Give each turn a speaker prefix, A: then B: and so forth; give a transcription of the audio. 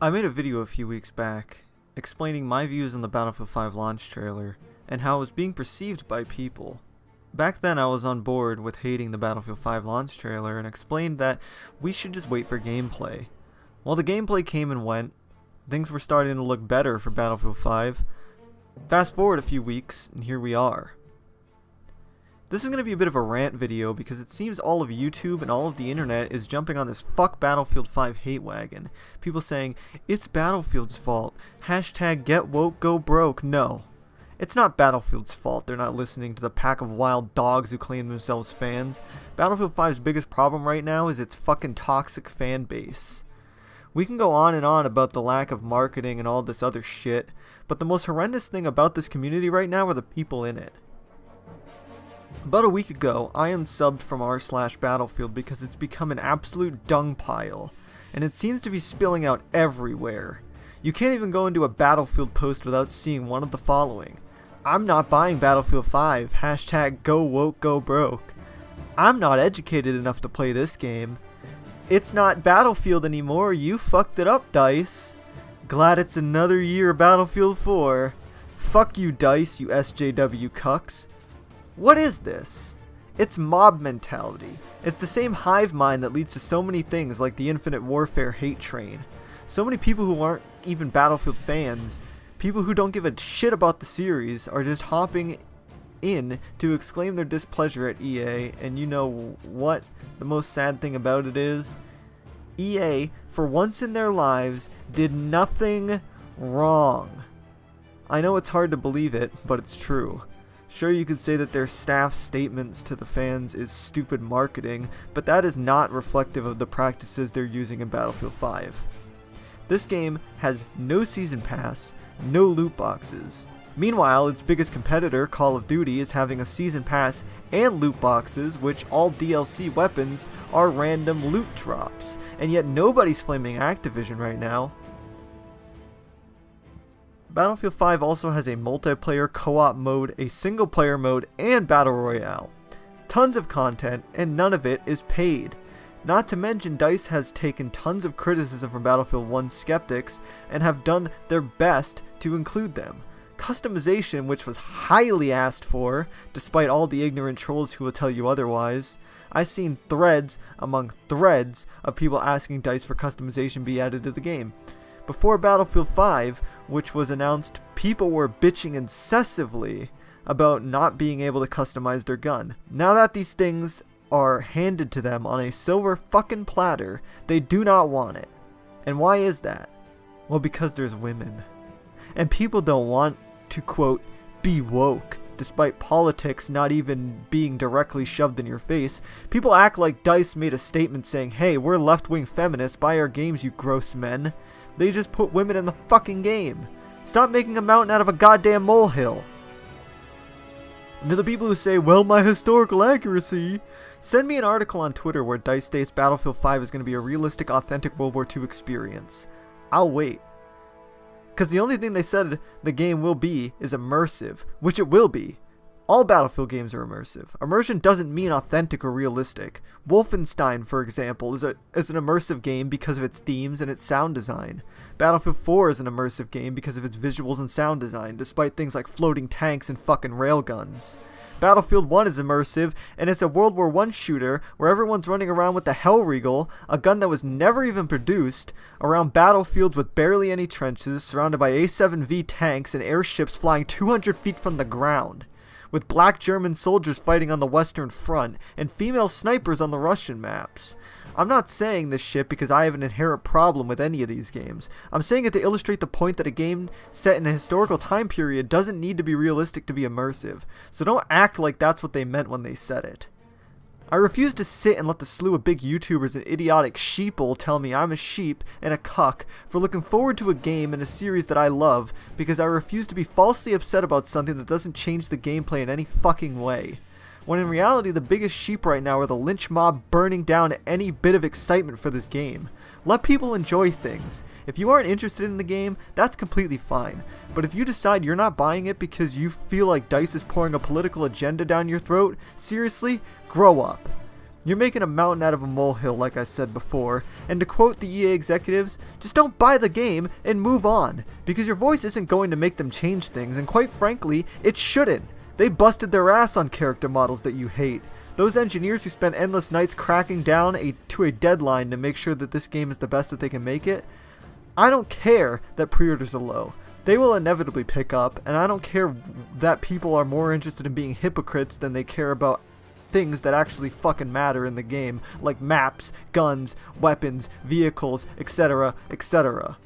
A: I made a video a few weeks back explaining my views on the Battlefield 5 launch trailer and how it was being perceived by people. Back then I was on board with hating the Battlefield 5 launch trailer and explained that we should just wait for gameplay. Well, the gameplay came and went. Things were starting to look better for Battlefield 5. Fast forward a few weeks and here we are. This is going to be a bit of a rant video because it seems all of YouTube and all of the internet is jumping on this fuck Battlefield 5 hate wagon. People saying, it's Battlefield's fault. Hashtag get woke, go broke. No. It's not Battlefield's fault they're not listening to the pack of wild dogs who claim themselves fans. Battlefield 5's biggest problem right now is its fucking toxic fan base. We can go on and on about the lack of marketing and all this other shit, but the most horrendous thing about this community right now are the people in it. About a week ago, I unsubbed from r/Battlefield because it's become an absolute dung pile, and it seems to be spilling out everywhere. You can't even go into a Battlefield post without seeing one of the following. I'm not buying Battlefield 5, hashtag go woke, go broke. I'm not educated enough to play this game. It's not Battlefield anymore, you fucked it up, DICE. Glad it's another year of Battlefield 4. Fuck you, DICE, you SJW cucks. What is this? It's mob mentality. It's the same hive mind that leads to so many things like the Infinite Warfare hate train. So many people who aren't even Battlefield fans, people who don't give a shit about the series, are just hopping in to exclaim their displeasure at EA, and you know what the most sad thing about it is? EA, for once in their lives, did nothing wrong. I know it's hard to believe it, but it's true. Sure, you could say that their staff's statements to the fans is stupid marketing, but that is not reflective of the practices they're using in Battlefield 5. This game has no season pass, no loot boxes. Meanwhile, its biggest competitor, Call of Duty, is having a season pass and loot boxes, which all DLC weapons are random loot drops, and yet nobody's flaming Activision right now. Battlefield 5 also has a multiplayer co-op mode, a single player mode, and Battle Royale. Tons of content, and none of it is paid. Not to mention, DICE has taken tons of criticism from Battlefield 1 skeptics and have done their best to include them. Customization, which was highly asked for, despite all the ignorant trolls who will tell you otherwise. I've seen threads among threads of people asking DICE for customization be added to the game. Before Battlefield 5, which was announced, people were bitching incessantly about not being able to customize their gun. Now that these things are handed to them on a silver fucking platter, they do not want it. And why is that? Well, because there's women. And people don't want to, quote, be woke, despite politics not even being directly shoved in your face. People act like DICE made a statement saying, hey, we're left-wing feminists, buy our games, you gross men. They just put women in the fucking game. Stop making a mountain out of a goddamn molehill. And to the people who say, well, my historical accuracy, send me an article on Twitter where DICE states Battlefield 5 is going to be a realistic, authentic World War II experience. I'll wait. Because the only thing they said the game will be is immersive, which it will be. All Battlefield games are immersive. Immersion doesn't mean authentic or realistic. Wolfenstein, for example, is an immersive game because of its themes and its sound design. Battlefield 4 is an immersive game because of its visuals and sound design, despite things like floating tanks and fucking railguns. Battlefield 1 is immersive, and it's a World War I shooter where everyone's running around with the Hellriegel, a gun that was never even produced, around battlefields with barely any trenches, surrounded by A7V tanks and airships flying 200 feet from the ground, with black German soldiers fighting on the Western Front, and female snipers on the Russian maps. I'm not saying this shit because I have an inherent problem with any of these games. I'm saying it to illustrate the point that a game set in a historical time period doesn't need to be realistic to be immersive. So don't act like that's what they meant when they said it. I refuse to sit and let the slew of big YouTubers and idiotic sheeple tell me I'm a sheep and a cuck for looking forward to a game and a series that I love, because I refuse to be falsely upset about something that doesn't change the gameplay in any fucking way. When in reality, the biggest sheep right now are the lynch mob burning down any bit of excitement for this game. Let people enjoy things. If you aren't interested in the game, that's completely fine. But if you decide you're not buying it because you feel like DICE is pouring a political agenda down your throat, seriously, grow up. You're making a mountain out of a molehill, like I said before, and to quote the EA executives, just don't buy the game and move on, because your voice isn't going to make them change things, and quite frankly, it shouldn't. They busted their ass on character models that you hate. Those engineers who spent endless nights cracking down to a deadline to make sure that this game is the best that they can make it, I don't care that pre-orders are low. They will inevitably pick up, and I don't care that people are more interested in being hypocrites than they care about things that actually fucking matter in the game, like maps, guns, weapons, vehicles, etc., etc.